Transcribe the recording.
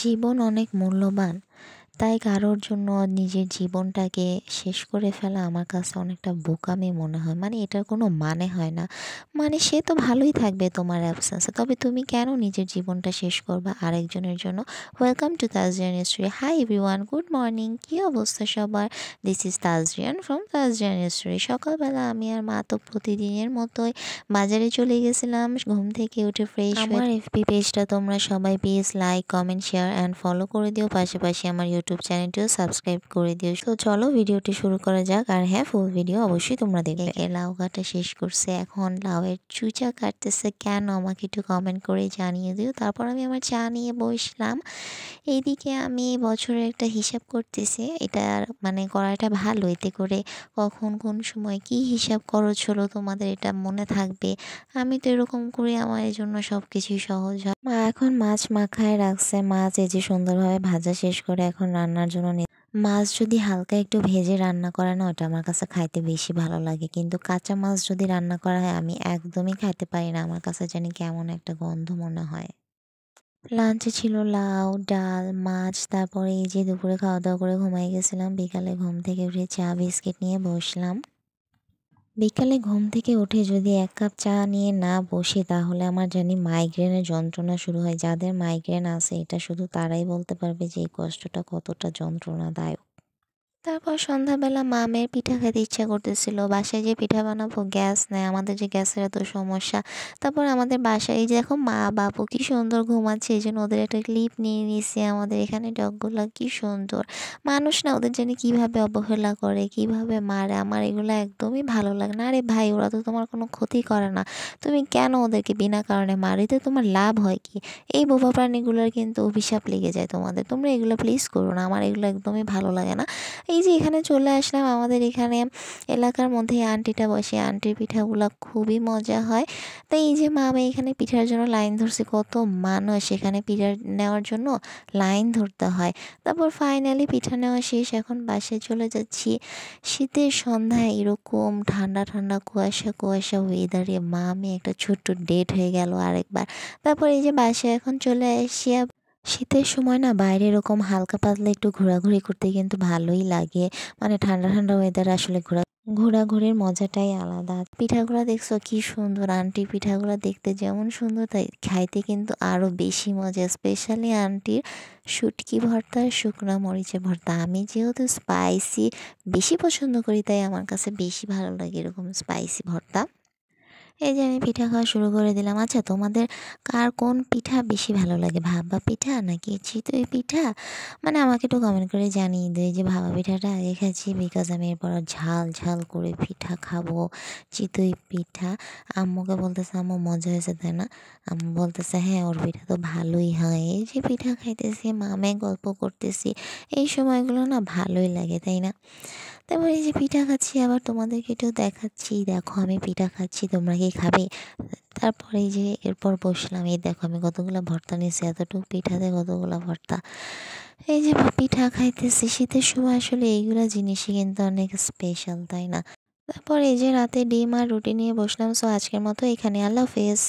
জীবন অনেক মূল্যবান। তাই কারোর জন্য নিজের জীবনটাকে শেষ করে ফেলা আমার কাছে অনেকটা বোকামি মনে হয়। মানে এটার কোনো মানে হয় না। মানে সে তো ভালোই থাকবে তোমার অ্যাবসেন্সে। তবে তুমি কেন নিজের জীবনটা শেষ করবা আরেকজনের জন্য? Welcome to Tajrian story. Hi everyone, good morning. কী অবস্থা সবার? This is Tajrian from Tajrian story. সকালবেলা আমি আর মা তো প্রতিদিনের মতোই বাজারে চলে গেছিলাম। ঘুম থেকে উঠে ফ্রেশ হয়ে আমার এফবি পেজটা তোমরা সবাই please like, comment, share and follow করে দিও। পাশাপাশি আমার ইউটিউব চ্যানেলটিও সাবস্ক্রাইব করে দিও। তো চলো ভিডিওটি শুরু করা যাক। আর হ্যাঁ, ফুল ভিডিও অবশ্যই তোমরা দেখবে। লাউ কাটা শেষ করছে, এখন লাউয়ের চুচা কাটতেছে কেন আমাকে একটু কমেন্ট করে জানিয়ে দিও। তারপর আমি আমার চা নিয়ে বসলাম। এইদিকে আমি বছরের একটা হিসাব করতেছি। এটার মানে করাটা ভালো, এতে করে কখন কোন সময় কি হিসাব খরচ হলো তোমাদের এটা মনে থাকবে। আমি তো এরকম করি, আমার এই জন্য সব কিছুই সহজ হয়। মা এখন মাছ মাখায় রাখছে। মাছ এই যে সুন্দরভাবে ভাজা শেষ করে এখন রান্নার জন্য মাছ যদি হালকা একটু ভেজে রান্না করে না, ওটা আমার কাছে খাইতে বেশি ভালো লাগে। কিন্তু কাঁচা মাছ যদি রান্না করা হয় আমি একদমই খাইতে পারি না। আমার কাছে জানি কেমন একটা গন্ধ মনে হয়। লাঞ্চে ছিল লাউ, ডাল, মাছ। তারপরে এই যে দুপুরে খাওয়া দাওয়া করে ঘুমাই গেছিলাম। বিকালে ঘুম থেকে উঠে চা বিস্কিট নিয়ে বসলাম। বিকালে ঘুম থেকে উঠে যদি ১ কাপ চা নিয়ে না বসি তাহলে আমার জানি মাইগ্রেনের যন্ত্রণা শুরু হয়। যাদের মাইগ্রেন আছে এটা শুধু তারাই বলতে পারবে যে এই কষ্টটা কতটা যন্ত্রণাদায়ক। তারপর সন্ধ্যাবেলা মামের পিঠা খেতে ইচ্ছা করতেছিল। বাসায় যে পিঠা বানাবো, গ্যাস নেই, আমাদের যে গ্যাসের এত সমস্যা। তারপর আমাদের বাসায় এই যে দেখো মা বাবু কি সুন্দর ঘুমাচ্ছে, এই জন্য ওদের একটা ক্লিপ নিয়ে নিয়েছি। আমাদের এখানে ডগগুলা কি সুন্দর। মানুষ না ওদের জন্য কীভাবে অবহেলা করে, কীভাবে মারে, আমার এগুলো একদমই ভালো লাগে না। আরে ভাই, ওরা তো তোমার কোনো ক্ষতি করে না, তুমি কেন ওদেরকে বিনা কারণে মারিতে তোমার লাভ হয় কি? এই বোবা প্রাণীগুলোর কিন্তু অভিশাপ লেগে যায় তোমাদের। তোমরা এগুলো প্লিজ করো না, আমার এগুলো একদমই ভালো লাগে না। এই যে এখানে চলে আসলাম, আমাদের এখানে এলাকার মধ্যে আন্টিটা বসে, আন্টির পিঠাগুলো খুবই মজা হয়। তাই এই যে মা আমি এখানে পিঠার জন্য লাইন ধরছি, কত মানুষ এখানে পিঠা নেওয়ার জন্য লাইন ধরতে হয়। তারপর ফাইনালি পিঠা নেওয়া শেষ, এখন বাসায় চলে যাচ্ছি। শীতের সন্ধ্যায় এরকম ঠান্ডা ঠান্ডা কুয়াশা কুয়াশা ওয়েদারে মা আমি একটা ছোট্ট ডেট হয়ে গেল আরেকবার। তারপর এই যে বাসায় এখন চলে আসি। শীতের সময় না বাইরে এরকম হালকা পাতলা একটু ঘোরাঘুরি করতে কিন্তু ভালোই লাগে। মানে ঠান্ডা ঠান্ডা ওয়েদারে আসলে ঘোরাঘুরির মজাটাই আলাদা। পিঠাগুলো দেখছো কি সুন্দর, আন্টির পিঠাগুলো দেখতে যেমন সুন্দর তাই খাইতে কিন্তু আরও বেশি মজা। স্পেশালি আন্টির শুটকি ভর্তা, শুকনো মরিচের ভর্তা। আমি যেহেতু স্পাইসি বেশি পছন্দ করি তাই আমার কাছে বেশি ভালো লাগে এরকম স্পাইসি ভর্তা। এই যে আমি পিঠা খাওয়া শুরু করে দিলাম। আচ্ছা, তোমাদের কার কোন পিঠা বেশি ভালো লাগে, ভাপা পিঠা নাকি চিতই পিঠা? মানে আমাকে একটু কমেন্ট করে জানিয়ে দিও। এই যে ভাপা পিঠাটা আগে খাচ্ছি বিকজ আমি এরপর ঝাল ঝাল করে পিঠা খাবো। চিতই পিঠা আম্মুকে বলতেছে আম্মু মজা হয়েছে তাই না? আম্মু বলতেছে হ্যাঁ, ওর পিঠা তো ভালোই হয়। এই যে পিঠা খাইতেছি, মামে গল্প করতেছি, এই সময়গুলো না ভালোই লাগে তাই না? তারপর এই যে পিঠা খাচ্ছি, আবার তোমাদেরকে একটু দেখাচ্ছি, দেখো আমি পিঠা খাচ্ছি, তোমরা কি খাবে? তারপরে এই যে এরপর বসলাম, এই দেখো আমি কতগুলো ভর্তা নিয়েছি, এতটুকু পিঠাতে কতগুলো ভর্তা। এই যে পিঠা খাইতেছি, শীতের সময় আসলে এইগুলা জিনিসই কিন্তু অনেক স্পেশাল তাই না? তারপর এই যে রাতে ডিম আর রুটি নিয়ে বসলাম। সো আজকের মতো এখানে, আল্লাহ হাফেজ।